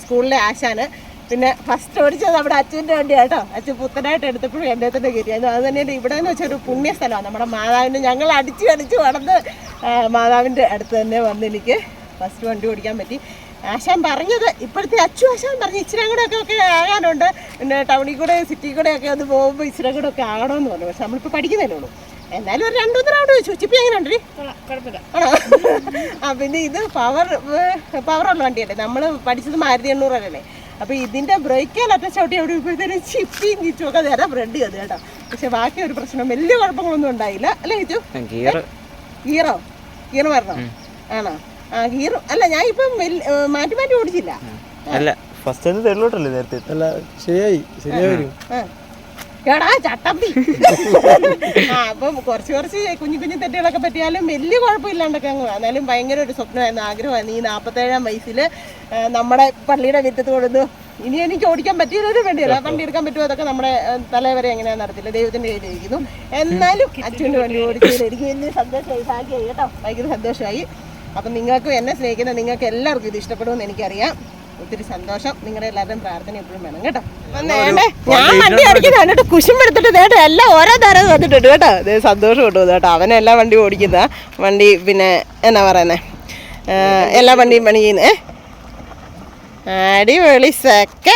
സ്കൂളിലെ ആശാന്. പിന്നെ ഫസ്റ്റ് ഓടിച്ചത് നമ്മുടെ അച്ഛൻ്റെ വണ്ടിയാണ് കേട്ടോ. അച്ഛൻ പുത്തനായിട്ട് എടുത്തപ്പോഴും എൻ്റെ തന്നെ കയറിയായിരുന്നു. അത് തന്നെയാണ് ഇവിടെ എന്ന് വെച്ചാൽ ഒരു പുണ്യസ്ഥലമാണ്. നമ്മുടെ മാതാവിൻ്റെ ഞങ്ങൾ അടിച്ച് വളർന്ന് മാതാവിൻ്റെ അടുത്ത് തന്നെ വന്ന് എനിക്ക് ഫസ്റ്റ് വണ്ടി ഓടിക്കാൻ പറ്റി. ആശാൻ പറഞ്ഞത് ഇപ്പോഴത്തെ ആശാൻ പറഞ്ഞ് ഇച്ചിരി കൂടെയൊക്കെ ആകാനുണ്ട്. പിന്നെ ടൗണിൽ കൂടെ സിറ്റി കൂടെയൊക്കെ ഒന്ന് പോകുമ്പോൾ ഇച്ചിരി കൂടെ ഒക്കെ ആകണമെന്ന് പറഞ്ഞു. പക്ഷെ നമ്മളിപ്പോൾ പഠിക്കുന്നതല്ലേ ഉള്ളൂ. എന്നാലും ഒരു 2-3 റൗണ്ട് വെച്ചു. ചിപ്പി എങ്ങനെ ഉണ്ട്? ആണോ? പിന്നെ ഇത് പവറുള്ള വണ്ടിയല്ലേ. നമ്മൾ പഠിച്ചത് 1800 അപ്പോൾ ഇതിൻ്റെ ബ്രേക്കിലൊക്കെ ചവിട്ടി അവിടെ ഇപ്പോഴത്തേനും ചിപ്പിയും കിച്ചുമൊക്കെ നേരെ ഫ്രണ്ട് ചെയ്ത് കേട്ടോ. പക്ഷെ ബാക്കി ഒരു പ്രശ്നം വലിയ കുഴപ്പങ്ങളൊന്നും ഉണ്ടായില്ല അല്ലേ കിച്ചു? ഗീറോ വരണം. ആണോ? ഗീർ അല്ല, ഞാൻ ഇപ്പം മാറ്റി ഓടിച്ചില്ല. അല്ല ഫസ്റ്റ് തെളിലോട്ടല്ലേ നേരത്തെ. അല്ല ശരിയായി വരും. എടാ ചട്ടമ്പി. അപ്പം കുറച്ച് കുഞ്ഞു തെറ്റുകളൊക്കെ പറ്റിയാലും വലിയ കുഴപ്പമില്ലാണ്ടൊക്കെ അങ്ങ്. എന്നാലും ഭയങ്കര ഒരു സ്വപ്നമായിരുന്നു, ആഗ്രഹമായിരുന്നു. ഈ 47-ാം വയസ്സിൽ നമ്മുടെ പള്ളിയുടെ വിറ്റത്ത് കൊടുത്ത് ഇനി എനിക്ക് ഓടിക്കാൻ പറ്റിയൊരു വേണ്ടിയല്ല. വണ്ടി എടുക്കാൻ പറ്റുമോ അതൊക്കെ നമ്മുടെ തലവരെ എങ്ങനെയാണെന്ന് നടത്തില്ല. ദൈവത്തിൻ്റെ കയ്യിലിരിക്കുന്നു. എന്നാലും അച്ഛൻ്റെ വണ്ടി ഓടിച്ചതിൽ എനിക്ക് വലിയ സന്തോഷമായി, ഭാഗ്യമായി കേട്ടോ. ഭയങ്കര സന്തോഷമായി. അപ്പം നിങ്ങൾക്കും എന്നെ സ്നേഹിക്കുന്ന നിങ്ങൾക്ക് എല്ലാവർക്കും ഇത് ഇഷ്ടപ്പെടുമെന്ന് എനിക്കറിയാം. ഒത്തിരി സന്തോഷം. നിങ്ങളുടെ എല്ലാവരുടെയും പ്രാർത്ഥന എപ്പോഴും വേണം കേട്ടോ. ഞാൻ വണ്ടി ഓടിക്കുന്നത് കണ്ടിട്ട് കുശുമ്പെടുത്തിട്ട് നേട്ടെ എല്ലാം ഓരോ തരം വന്നിട്ടുണ്ട് കേട്ടോ. ഇത് സന്തോഷം കിട്ടും കേട്ടോ. അവനെല്ലാം വണ്ടി ഓടിക്കുന്ന വണ്ടി. പിന്നെ എന്നാ പറയുന്നത്, എല്ലാ വണ്ടിയും പണി ചെയ്യുന്നേ. അടിപൊളി സെക്ക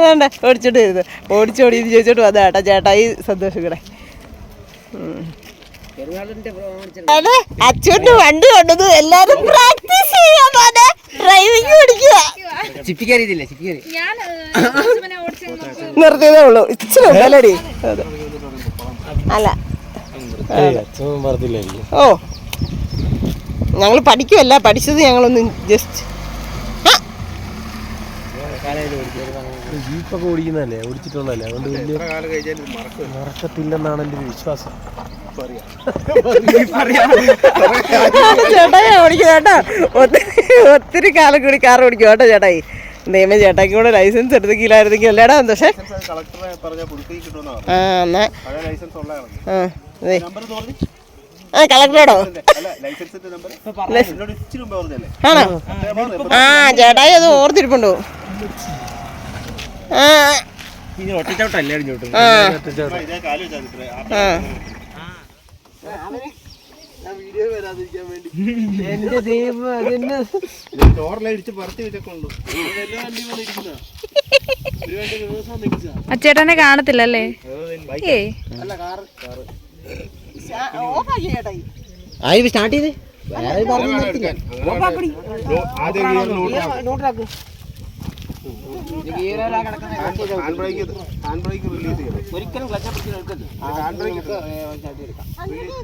വേണ്ട ഓടിച്ചോട്ട് വരുന്നത്. ഓടിച്ചോടി ചോദിച്ചോട്ട് വന്ന ചേട്ടാ. ചേട്ടായി സന്തോഷം കൂടെ. അതെ, അച്ഛൻ്റെ വണ്ടി കൊണ്ടത് എല്ലാരും പ്രാക്ടീസ് ചെയ്യാൻ പോലെ ഡ്രൈവിംഗ് പഠിക്കുക. നിർത്തിയതേ ഉള്ളൂ. ഇച്ചിരി ഉണ്ടല്ലേടി? അല്ല ഓ, ഞങ്ങൾ പഠിക്കുമല്ല, പഠിച്ചത് ഞങ്ങളൊന്ന് ജസ്റ്റ് ജീപ്പൊക്കെ ഓടിക്കുന്നതല്ലേ, ഓടിച്ചിട്ടുള്ളതല്ലേ. അതുകൊണ്ട് വലിയ മറക്കത്തില്ലെന്നാണ് എൻ്റെ ഒരു വിശ്വാസം. ചേട്ടായി ഓടിക്കും കേട്ടോ. ഒത്തിരി കാലം കൂടി കാർ ഓടിക്കും കേട്ടോ ചേട്ടായി. നിയമ ചേട്ടാക്കി കൂടെ ലൈസൻസ് എടുത്തില്ലായിരുന്നെങ്കിൽ അല്ലേടാ സന്തോഷേ. എന്നാ കളക്ടറോടോ? ആണോ? ആ ചേട്ടായി അത് ഓർത്തിരിപ്പുണ്ടോ? എന്റെ ദൈവം അതിന് അച്ചേട്ടനെ കാണത്തില്ലല്ലേ? സ്റ്റാർട്ട് ചെയ്തേ. ഒരിക്കലും ക്ലച്ച്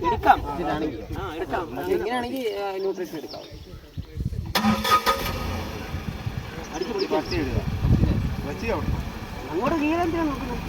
എടുക്കാം. ഇങ്ങനെയാണെങ്കിൽ ന്യൂട്രീഷൻ എടുക്കാം. അങ്ങോട്ട് ഗിയർ എന്തിനാ നോക്കുന്നത്?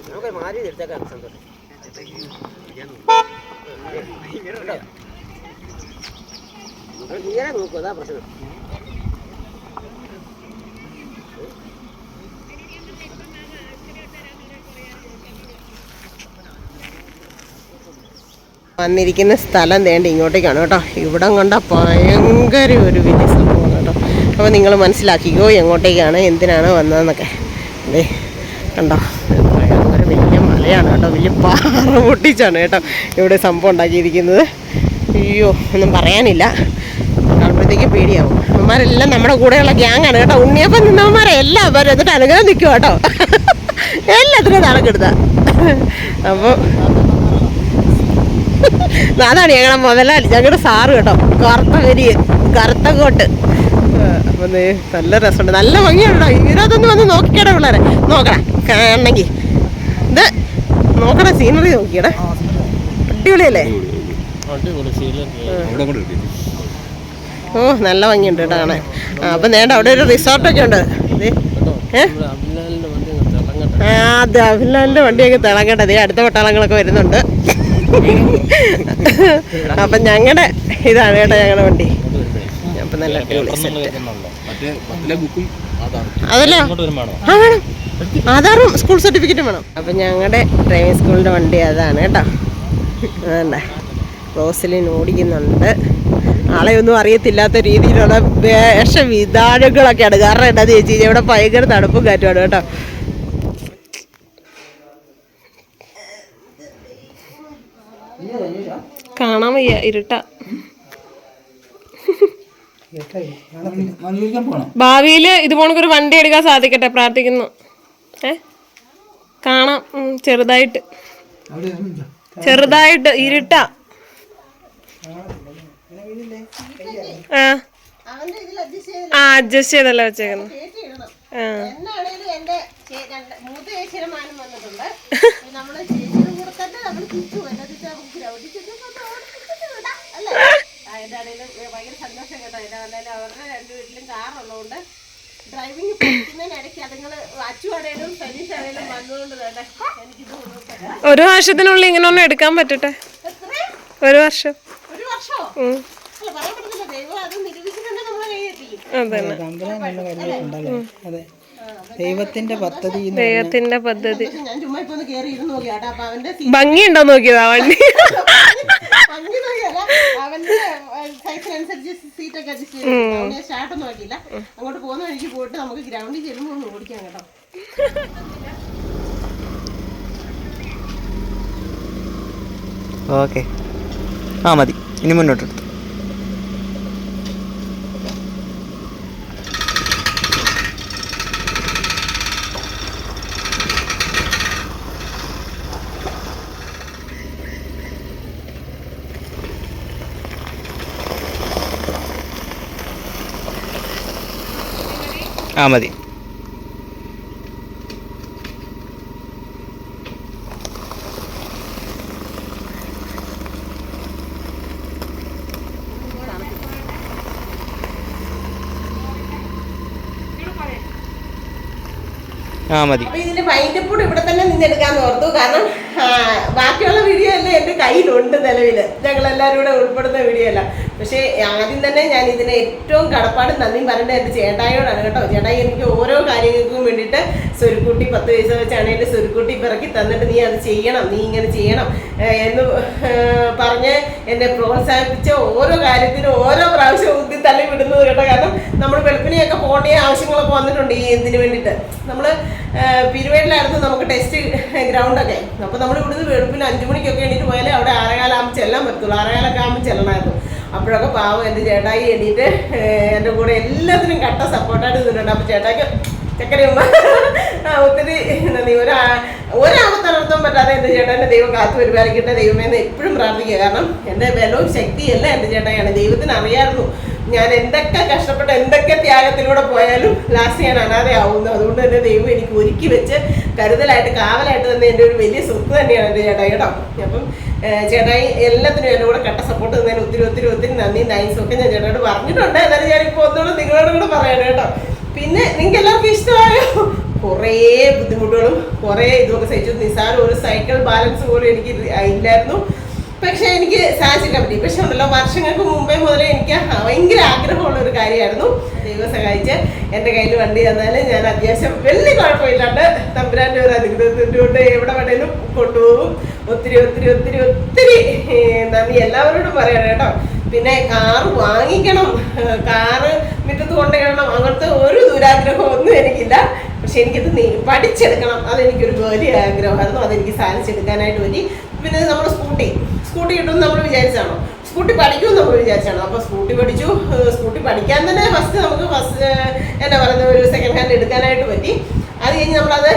നമുക്ക് മാറി എടുത്തേക്കാം സന്തോഷം. നീരെ നോക്കൂ, അതാ പ്രശ്നം. വന്നിരിക്കുന്ന സ്ഥലം വേണ്ട ഇങ്ങോട്ടേക്കാണ് കേട്ടോ. ഇവിടം കണ്ട ഭയങ്കര ഒരു വലിയ സംഭവമാണ് കേട്ടോ. അപ്പോൾ നിങ്ങൾ മനസ്സിലാക്കിക്കോ എങ്ങോട്ടേക്കാണ് എന്തിനാണ് വന്നതെന്നൊക്കെ. അതെ കണ്ടോ, ഭയങ്കര വലിയ മലയാണ് കേട്ടോ. വലിയ പാറ പൊട്ടിച്ചാണ് കേട്ടോ ഇവിടെ സംഭവം ഉണ്ടാക്കിയിരിക്കുന്നത്. അയ്യോ ഒന്നും പറയാനില്ല, കാണുമ്പോഴത്തേക്ക് പേടിയാവും. അവന്മാരെല്ലാം നമ്മുടെ കൂടെയുള്ള ഗ്യാങ്ങാണ് കേട്ടോ. ഉണ്ണിയപ്പം നിന്നവന്മാരെ എല്ലാവരും എന്നിട്ട് അനുഗ്രഹം നിൽക്കും കേട്ടോ. എല്ലാത്തിനും നടക്കെടുത്ത. അപ്പോൾ അതാണ് ഞങ്ങളുടെ മുതലാളി, ഞങ്ങളുടെ സാറ് കേട്ടോ. കറുത്ത കോട്ട്. അപ്പം നല്ല രസമുണ്ട്, നല്ല ഭംഗിയുണ്ടോ. ഇതിനകത്തൊന്ന് വന്ന് നോക്കിക്കട പിള്ളേരെ. നോക്കണം കാണണമെങ്കിൽ ഇത് നോക്കണ സീനറി നോക്കിയടേ, അടിപൊളിയല്ലേ. ഓ നല്ല ഭംഗിയുണ്ട് കേട്ടോ കാണാൻ. അപ്പം നേണ്ട അവിടെ ഒരു റിസോർട്ടൊക്കെ ഉണ്ട്. അതെ അഭിലാലിൻ്റെ വണ്ടിയൊക്കെ തിളങ്ങട്ടെ. അതേ അടുത്ത പട്ടാളങ്ങളൊക്കെ വരുന്നുണ്ട്. അപ്പം ഞങ്ങളുടെ ഇതാണ് കേട്ടോ ഞങ്ങളുടെ വണ്ടി. അപ്പം നല്ല അടിപൊളി അതല്ലോ. ആ വേണം, ആധാറും സ്കൂൾ സർട്ടിഫിക്കറ്റും വേണം. അപ്പം ഞങ്ങളുടെ ഡ്രൈവിംഗ് സ്കൂളിൻ്റെ വണ്ടി അതാണ് കേട്ടോ. അതണ്ട റോസലിൻ ഓടിക്കുന്നുണ്ട്. ആളെ ഒന്നും അറിയത്തില്ലാത്ത രീതിയിലുള്ള വേഷവിധാനങ്ങളൊക്കെയാണ്. കാരണം എന്താ ചേച്ചി ഇവിടെ ഭയങ്കര തണുപ്പും കാറ്റുമാണ് കേട്ടോ. കാണാൻ വയ്യ, ഇരുട്ടാ. ഭാവിയിൽ ഇതുപോണക്കൊരു വണ്ടി എടുക്കാൻ സാധിക്കട്ടെ പ്രാർത്ഥിക്കുന്നു. കാണാം ചെറുതായിട്ട് ഇരുട്ടാ. അഡ്ജസ്റ്റ് ചെയ്തല്ലോ വെച്ചേക്കുന്നു. ഭയങ്കര സന്തോഷം കേട്ടോ. അവരുടെ രണ്ട് വീട്ടിലും കാറുള്ളതുകൊണ്ട് ഡ്രൈവിംഗ് പഠിക്കുന്നതിനിടയ്ക്ക് അതുങ്ങൾ അച്ചുവാടേലും സനീഷാണേലും വന്നുകൊണ്ട് തന്നെ എനിക്ക് തോന്നുന്നു ഒരു വർഷത്തിനുള്ളിൽ ഇങ്ങനെ ഒന്നും എടുക്കാൻ പറ്റട്ടെ. ഒരു വർഷമോ അല്ല പറയാൻ പറ്റത്തില്ല. ദൈവം അത് നിരൂപിച്ചിട്ടുണ്ടെ നമ്മളെ കൈയെത്തിക്കും. അതെ ദൈവത്തിന്റെ പദ്ധതി. ഞാൻ ചുമ്മാ ഇപ്പൊ ഒന്ന് കേറി ഇരുന്ന് നോക്കി കേട്ടോ. അപ്പൊ അവന്റെ ഭംഗിയുണ്ടോ നോക്കിയതാ വണ്ടി. ഭംഗി നോക്കിയല്ല, അവന്റെ സൈസിനനുസരിച്ച് സീറ്റൊക്കെ അഡ്ജസ്റ്റ് ചെയ്തു. സ്റ്റാർട്ടൊന്നും ആക്കിയില്ല. അങ്ങോട്ട് പോകുന്ന വഴിക്ക് പോയിട്ട് നമുക്ക് ഗ്രൗണ്ടിൽ ചെല്ലുമ്പോൾ ഒന്ന് ഓടിക്കാം കേട്ടോ. ഓക്കെ ആ മതി, ഇനി മുന്നോട്ട്. ആ മതി. ആ മതി. അപ്പൊ ഇതിന്റെ വൈൻഡപ്പ് ഇവിടെ തന്നെ നിന്നെടുക്കാന്ന് ഓർത്തു. കാരണം ബാക്കിയുള്ള വീഡിയോ അല്ലേ എന്റെ കയ്യിലുണ്ട് നിലവില്. ഞങ്ങൾ എല്ലാവരും കൂടെ ഉൾപ്പെടുന്ന വീഡിയോ അല്ല. പക്ഷേ ആദ്യം തന്നെ ഞാൻ ഇതിന് ഏറ്റവും കടപ്പാടും നന്ദിയും പറയേണ്ടത് എൻ്റെ ചേട്ടായിയോടാണ് കേട്ടോ. ചേട്ടായി എനിക്ക് ഓരോ കാര്യങ്ങൾക്കും വേണ്ടിയിട്ട് സ്വരുക്കൂട്ടി 10 പൈസ വെച്ചാണെങ്കിൽ സ്വരുക്കൂട്ടി പിറക്കി തന്നിട്ട് നീ അത് ചെയ്യണം, നീ ഇങ്ങനെ ചെയ്യണം എന്ന് പറഞ്ഞ് എന്നെ പ്രോത്സാഹിപ്പിച്ച ഓരോ കാര്യത്തിനും ഓരോ പ്രാവശ്യം ഊത്തി തള്ളി വിടുന്നത് കേട്ടോ. കാരണം നമ്മൾ വെളുപ്പിനെയൊക്കെ പോകേണ്ട ആവശ്യങ്ങളൊക്കെ വന്നിട്ടുണ്ട് ഈ ഇതിന് വേണ്ടിയിട്ട്. നമ്മൾ പിരുവേട്ടിലായിരുന്നു നമുക്ക് ടെസ്റ്റ് ഗ്രൗണ്ടൊക്കെ. അപ്പോൾ നമ്മൾ ഇവിടുന്ന് വെളുപ്പിന് 5 മണിക്കൊക്കെ എണീറ്റ് പോയാലേ അവിടെ 6:15 ആകുമ്പോൾ ചെല്ലാൻ പറ്റുള്ളൂ. 6:15 ആകുമ്പോൾ ചെല്ലണമായിരുന്നു. അപ്പോഴൊക്കെ പാവം എൻ്റെ ചേട്ടായി എണീറ്റ് എൻ്റെ കൂടെ എല്ലാത്തിനും കട്ട സപ്പോർട്ടായിട്ട് നിന്നിട്ടുണ്ട്. അപ്പോൾ ചേട്ടായിക്ക് ചക്കരയമ്മ ഒത്തിരി നന്ദി. ഒരാപത്തനർത്ഥം പറ്റാതെ എൻ്റെ ചേട്ടൻ്റെ ദൈവം കാത്തു പരിപാലിക്കട്ടെ ദൈവമേന്ന് എപ്പോഴും പ്രാർത്ഥിക്കുക. കാരണം എൻ്റെ ബലവും ശക്തിയല്ല എൻ്റെ ചേട്ടായാണ്. ദൈവത്തിന് അറിയാമായിരുന്നു ഞാൻ എന്തൊക്കെ കഷ്ടപ്പെട്ട് എന്തൊക്കെ ത്യാഗത്തിലൂടെ പോയാലും ലാസ്റ്റ് ഞാൻ അനാഥയാവുന്നു. അതുകൊണ്ട് തന്നെ ദൈവം എനിക്ക് ഒരുക്കി വെച്ച് കരുതലായിട്ട് കാവലായിട്ട് തന്നെ എൻ്റെ ഒരു വലിയ സ്വത്ത് തന്നെയാണ് എൻ്റെ ചേട്ടായി കേട്ടോ. അപ്പം ചേട്ടായി എല്ലാത്തിനും എൻ്റെ കൂടെ കട്ട സപ്പോർട്ട് തന്നതിന് ഒത്തിരി ഒത്തിരി ഒത്തിരി നന്ദിയും താങ്ക്സും ഒക്കെ ഞാൻ ചേട്ടായോട് പറഞ്ഞിട്ടുണ്ട്. എന്നാലും ഞാനിപ്പോൾ ഒന്നുകൂടെ നിങ്ങളോട് കൂടെ പറയണം കേട്ടോ. പിന്നെ നിങ്ങൾക്ക് എല്ലാവർക്കും ഇഷ്ടമായോ? കുറേ ബുദ്ധിമുട്ടുകളും കുറേ ഇതൊക്കെ സഹിച്ചു. നിസ്സാരം ഒരു സൈക്കിൾ ബാലൻസ് പോലും എനിക്ക് ഇല്ലായിരുന്നു. പക്ഷെ എനിക്ക് സാധിച്ചില്ല പറ്റി. പക്ഷെ ഉണ്ടല്ലോ, വർഷങ്ങൾക്ക് മുമ്പേ മുതലേ എനിക്ക് ഭയങ്കര ആഗ്രഹമുള്ള ഒരു കാര്യമായിരുന്നു. ദൈവം സഹായിച്ച് എൻ്റെ കയ്യിൽ വണ്ടി തന്നാൽ ഞാൻ അത്യാവശ്യം വലിയ കുഴപ്പമില്ലാണ്ട് തമ്പുരാൻ്റെ ഒരു അനുഗ്രഹത്തിൻ്റെ കൊണ്ട് എവിടെ വേണേലും കൊണ്ടുപോകും. ഒത്തിരി ഒത്തിരി ഒത്തിരി ഒത്തിരി നന്ദി എല്ലാവരോടും പറയണം കേട്ടോ. പിന്നെ കാറ് വാങ്ങിക്കണം, കാറ് മുറ്റത്ത് കൊണ്ടുപോകണം, അങ്ങനത്തെ ഒരു ദുരാഗ്രഹം ഒന്നും എനിക്കില്ല. പക്ഷെ എനിക്കത് പഠിച്ചെടുക്കണം, അതെനിക്കൊരു വലിയ ആഗ്രഹമായിരുന്നു. അതെനിക്ക് സാധിച്ചെടുക്കാനായിട്ട് പറ്റി. പിന്നെ നമ്മുടെ സ്കൂട്ടി കിട്ടുമെന്ന് നമ്മൾ വിചാരിച്ചാണോ? സ്കൂട്ടി പഠിക്കുമെന്ന് നമ്മൾ വിചാരിച്ചാണോ? അപ്പോൾ സ്കൂട്ടി പഠിച്ചു. സ്കൂട്ടി പഠിക്കാൻ തന്നെ നമുക്ക് എന്താ പറയുന്നത്, ഒരു സെക്കൻഡ് ഹാൻഡ് എടുക്കാനായിട്ട് പറ്റി. അത് കഴിഞ്ഞ് നമ്മളത്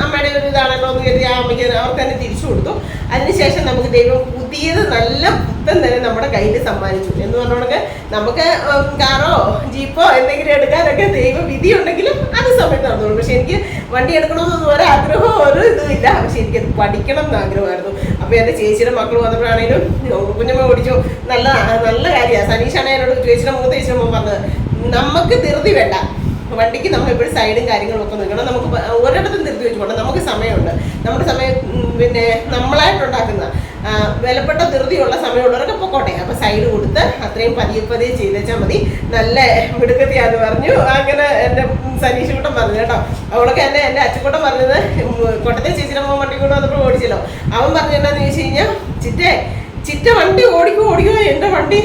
അമ്മയുടെ ഒരു ഇതാണല്ലോ എന്ന് കരുതി ആ അമ്മയ്ക്ക് അവർക്ക് തന്നെ തിരിച്ചു കൊടുത്തു. അതിനുശേഷം നമുക്ക് ദൈവം പുതിയത് നല്ല പുത്തൻ തന്നെ നമ്മുടെ കയ്യിൽ സമ്മാനിച്ചു എന്ന് പറഞ്ഞോണെങ്കിൽ നമുക്ക് കാറോ ജീപ്പോ എന്തെങ്കിലും എടുക്കാനൊക്കെ ദൈവം വിധി ഉണ്ടെങ്കിലും അത് സമയത്ത് നടന്നോളൂ. പക്ഷെ എനിക്ക് വണ്ടി എടുക്കണമെന്നൊന്നും ഒരാഗ്രഹമോ ഒരു ഇതും ഇല്ല. പക്ഷെ എനിക്കത് പഠിക്കണം എന്ന് ആഗ്രഹമായിരുന്നു. അപ്പോൾ എൻ്റെ ചേച്ചിയുടെ മക്കൾ വന്നപ്പോഴാണേലും കുഞ്ഞമ്മ ഓടിച്ചു, നല്ല നല്ല കാര്യമാണ്. സനീഷാണ് എന്നോട് ചേച്ചിയുടെ മുഖത്ത് ചേച്ചിയുടെ മുമ്പ് പറഞ്ഞത്, നമുക്ക് ധൃതി വേണ്ട, വണ്ടിക്ക് നമ്മൾ എപ്പോഴും സൈഡും കാര്യങ്ങളും ഒക്കെ നിൽക്കണം. നമുക്ക് ഒരിടത്തും ധൃതി വെച്ച് പോകണം. നമുക്ക് സമയമുണ്ട്. നമ്മുടെ സമയം പിന്നെ നമ്മളായിട്ടുണ്ടാക്കുന്ന വിലപ്പെട്ട ധൃതിയുള്ള സമയമുള്ളവരൊക്കെ പൊക്കോട്ടെ. അപ്പോൾ സൈഡ് കൊടുത്ത് അത്രയും പതിയെ ചെയ്തേച്ചാൽ മതി. നല്ല മിടുക്കത്തിയാന്ന് പറഞ്ഞു. അങ്ങനെ എൻ്റെ സനീഷ് കൂട്ടം പറഞ്ഞു കേട്ടോ. അവളൊക്കെ എൻ്റെ അച്ഛക്കൂട്ടം പറഞ്ഞത്, കൊട്ടത്തെ ചേച്ചിയുടെ മോൻ വണ്ടി കൊണ്ട് വന്നപ്പോൾ ഓടിച്ചല്ലോ, അവൻ പറഞ്ഞെന്നാന്ന് ചോദിച്ചു കഴിഞ്ഞാൽ, ചിറ്റ വണ്ടി ഓടിക്കോ എൻ്റെ വണ്ടി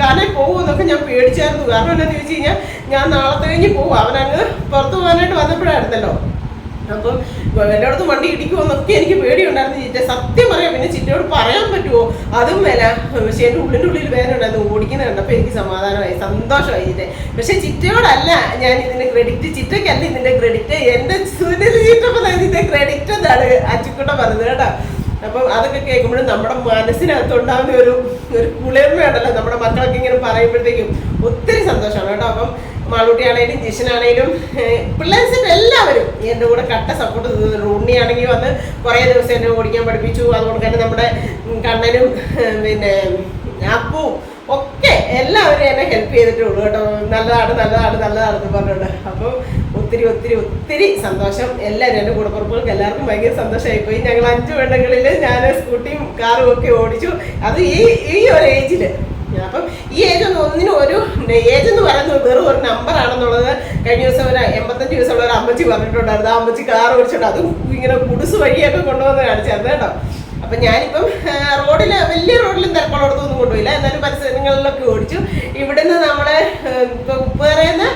കാലേ പോകുമെന്നൊക്കെ ഞാൻ പേടിച്ചായിരുന്നു. കാരണം എന്താണെന്ന് ചോദിച്ചു കഴിഞ്ഞാൽ, ഞാൻ നാളത്തെ കഴിഞ്ഞ് പോകും. അവനങ്ങ് പുറത്ത് പോകാനായിട്ട് വന്നപ്പോഴായിരുന്നല്ലോ. അപ്പം എല്ലായിടത്തും വണ്ടി ഇടിക്കുമെന്നൊക്കെ എനിക്ക് പേടിയുണ്ടായിരുന്നു. ചിറ്റ സത്യം പറയാം. പിന്നെ ചിറ്റയോട് പറയാൻ പറ്റുമോ? അതും വില. പക്ഷെ എൻ്റെ ഉള്ളിൽ വേദന ഉണ്ടായിരുന്നു. ഓടിക്കുന്നത് കണ്ടപ്പോൾ എനിക്ക് സമാധാനമായി, സന്തോഷമായി ചിറ്റ. പക്ഷെ ചിറ്റയോടല്ല ഞാൻ ഇതിന്റെ ക്രെഡിറ്റ്, ചിറ്റയ്ക്കല്ല ഇതിന്റെ ക്രെഡിറ്റ്. എൻ്റെ സുനിൽ ചിറ്റപ്പോൾ ഇതിന്റെ ക്രെഡിറ്റ് എന്നാണ് അച്ചുക്കുട്ട പറഞ്ഞത് കേട്ടോ. അപ്പം അതൊക്കെ കേൾക്കുമ്പോഴും നമ്മുടെ മനസ്സിനകത്തുണ്ടാകുന്ന ഒരു കുളിർമയുണ്ടല്ലോ. നമ്മുടെ മക്കളൊക്കെ ഇങ്ങനെ പറയുമ്പോഴത്തേക്കും ഒത്തിരി സന്തോഷമാണ് കേട്ടോ. അപ്പം മാളൂട്ടിയാണേലും ജിഷനാണേലും പിള്ളേഴ്സിൻ്റെ എല്ലാവരും എൻ്റെ കൂടെ കട്ട സപ്പോർട്ട് തന്നു. ഉണ്ണിയാണെങ്കിൽ വന്ന് കുറേ ദിവസം എന്നെ ഓടിക്കാൻ പഠിപ്പിച്ചു. അതുകൊണ്ട് തന്നെ നമ്മുടെ കണ്ണനും പിന്നെ അപ്പും ഒക്കെ എല്ലാവരും എന്നെ ഹെൽപ്പ് ചെയ്തിട്ടുള്ളൂ കേട്ടോ. നല്ലതാണെന്ന് പറഞ്ഞിട്ടുണ്ട്. അപ്പോൾ ഒത്തിരി സന്തോഷം. എല്ലാവരും എൻ്റെ കൂടപ്പുറപ്പുകൾക്ക് എല്ലാവർക്കും ഭയങ്കര സന്തോഷമായിപ്പോയി. ഞങ്ങൾ 5 പെണ്ണുങ്ങളിൽ ഞാൻ സ്കൂട്ടിയും കാറും ഒക്കെ ഓടിച്ചു. അത് ഈ ഒരു ഏജിൽ. അപ്പം ഈ ഏജ് ഒന്നിനും ഒരു ഏജ് എന്ന് പറയുന്നത് വെറും ഒരു നമ്പറാണെന്നുള്ളത് കഴിഞ്ഞ ദിവസം ഒരു 85 വയസ്സുള്ള ഒരു അമ്മച്ചി പറഞ്ഞിട്ടുണ്ടായിരുന്നു. ആ അമ്മച്ചി കാർ ഓടിച്ചിട്ട് അതും ഇങ്ങനെ കുടിസ് വഴിയൊക്കെ കൊണ്ടുവന്ന് കാണിച്ചായിരുന്നു കേട്ടോ. അപ്പം ഞാനിപ്പം വലിയ റോഡിലും തിരക്കുള്ളടത്തൊന്നും കൊണ്ടുപോയില്ല. എന്നാലും പരിസരങ്ങളിലൊക്കെ ഓടിച്ചു. ഇവിടുന്ന് നമ്മളെ ഇപ്പം ഉപ്പേറേന്ന്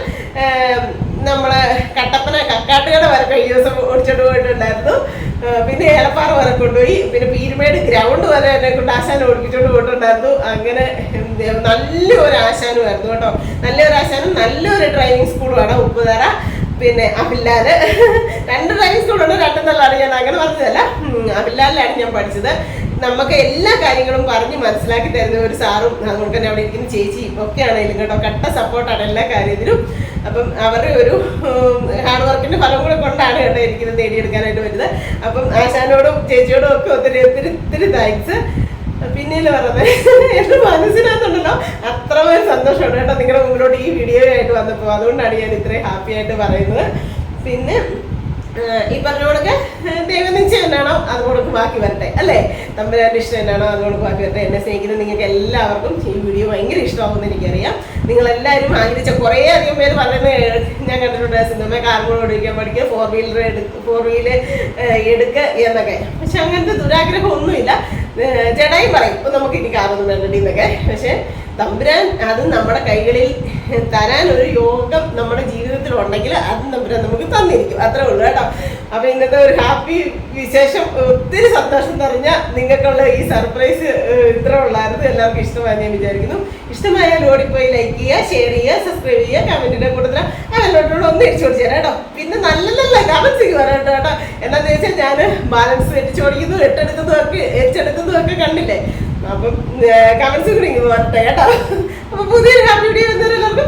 നമ്മളെ കട്ടപ്പന കക്കാട്ടുകട വരെ കഴിഞ്ഞ ദിവസം ഓടിച്ചോണ്ട് പോയിട്ടുണ്ടായിരുന്നു. പിന്നെ ഏലപ്പാറ വരെ കൊണ്ടുപോയി. പിന്നെ പീരുമേട് ഗ്രൗണ്ട് വരെ എന്നെ കൊണ്ട് ആശാൻ ഓടിപ്പിച്ചോണ്ട് പോയിട്ടുണ്ടായിരുന്നു. അങ്ങനെ നല്ലൊരു ആശാനുമായിരുന്നു കേട്ടോ. നല്ലൊരു ആശാനും നല്ലൊരു ഡ്രൈവിംഗ് സ്കൂളുമാണ് ഉപ്പുതറ. പിന്നെ അബില്ലാല് 2 ഡ്രൈവിംഗ് സ്കൂളുണ്ട്. 2 നല്ലതാണ്. ഞാൻ അങ്ങനെ പറഞ്ഞതല്ല, അബില്ലാലിലാണ് ഞാൻ പഠിച്ചത്. നമുക്ക് എല്ലാ കാര്യങ്ങളും പറഞ്ഞ് മനസ്സിലാക്കി തരുന്ന ഒരു സാറും അതുകൊണ്ട് തന്നെ അവിടെ ഇരിക്കുന്ന ചേച്ചിയും ഒക്കെ ആണെങ്കിലും കേട്ടോ കട്ട സപ്പോർട്ടാണ് എല്ലാ കാര്യത്തിലും. അപ്പം അവരുടെ ഒരു ഹാർഡ് വർക്കിന്റെ ഫലം കൂടെ കൊണ്ടാണ് കേട്ടോ എനിക്കിത് നേടിയെടുക്കാനായിട്ട് വരുന്നത്. അപ്പം ആശാനോടും ചേച്ചിയോടും ഒക്കെ ഒത്തിരി താങ്ക്സ്. പിന്നീട് പറഞ്ഞത് എൻ്റെ മനസ്സിനകത്തുണ്ടല്ലോ അത്രമേൽ സന്തോഷമുണ്ട് കേട്ടോ നിങ്ങളുടെ മുമ്പിലോട്ട് ഈ വീഡിയോ ആയിട്ട് വന്നപ്പോൾ. അതുകൊണ്ടാണ് ഞാൻ ഇത്രയും ഹാപ്പി ആയിട്ട് പറയുന്നത്. പിന്നെ ഈ പറഞ്ഞോടൊക്കെ ദൈവനിശ്ചയം എന്നാണോ അതുകൊണ്ടൊക്കെ ബാക്കി വരട്ടെ അല്ലേ. തമ്പുരാൻ്റെ ഇഷ്ടം എന്നാണോ അതുകൊണ്ട് ബാക്കി വരട്ടെ. എന്നെ സ്നേഹിക്കുന്ന നിങ്ങൾക്ക് എല്ലാവർക്കും ഈ വീഡിയോ ഭയങ്കര ഇഷ്ടമാകുമെന്ന് എനിക്കറിയാം. നിങ്ങളെല്ലാവരും ആഗ്രഹിച്ച കുറേ അധികം പേര് പറയുന്നത് ഞാൻ കണ്ടിട്ടുണ്ട്. സിനിമ കാറുകൾ ഓടിക്കാൻ പഠിക്കുക, 4 വീലർ എടുക്കുക എന്നൊക്കെ. പക്ഷെ അങ്ങനത്തെ ദുരാഗ്രഹം ഒന്നുമില്ല. ചേട്ടായി പറയും ഇപ്പം നമുക്ക് ഇനി കാറൊന്നും വേണ്ടി എന്നൊക്കെ. പക്ഷെ തമ്പുരാൻ അത് നമ്മുടെ കൈകളിൽ തരാൻ ഒരു യോഗം നമ്മുടെ ജീവിതത്തിൽ ഉണ്ടെങ്കിൽ അത് തമ്പുരാൻ നമുക്ക് തന്നിരിക്കും. അത്രേ ഉള്ളൂ കേട്ടോ. അപ്പം ഇന്നത്തെ ഒരു ഹാപ്പി വിശേഷം ഒത്തിരി സന്തോഷം നിറഞ്ഞ നിങ്ങൾക്കുള്ള ഈ സർപ്രൈസ് ഇത്ര ഉള്ളായിരുന്നു. എല്ലാവർക്കും ഇഷ്ടമായി ഞാൻ വിചാരിക്കുന്നു. ഇഷ്ടമായാൽ ഓടിപ്പോയി ലൈക്ക് ചെയ്യുക, ഷെയർ ചെയ്യുക, സബ്സ്ക്രൈബ് ചെയ്യുക, കമൻറ്റിൻ്റെ കൂട്ടത്തിൽ അങ്ങോട്ടോട് ഒന്ന് ഇടിച്ചു കൊടുത്തു തരാം കേട്ടോ. പിന്നെ നല്ല കമൻസിക്ക് വരാട്ടോ കേട്ടോ. എന്താണെന്ന് വെച്ചാൽ ഞാൻ ബാലൻസ് വെച്ചോടിക്കുന്നു, എച്ചെടുക്കുന്നതും ഒക്കെ കണ്ടില്ലേ. അപ്പം കമൻസ് കൂടി ഇങ്ങനെ വരട്ടെ കേട്ടോ. അപ്പൊ പുതിയൊരു ഹാപ്പി വീഡിയോ വരുന്നവരെല്ലാവർക്കും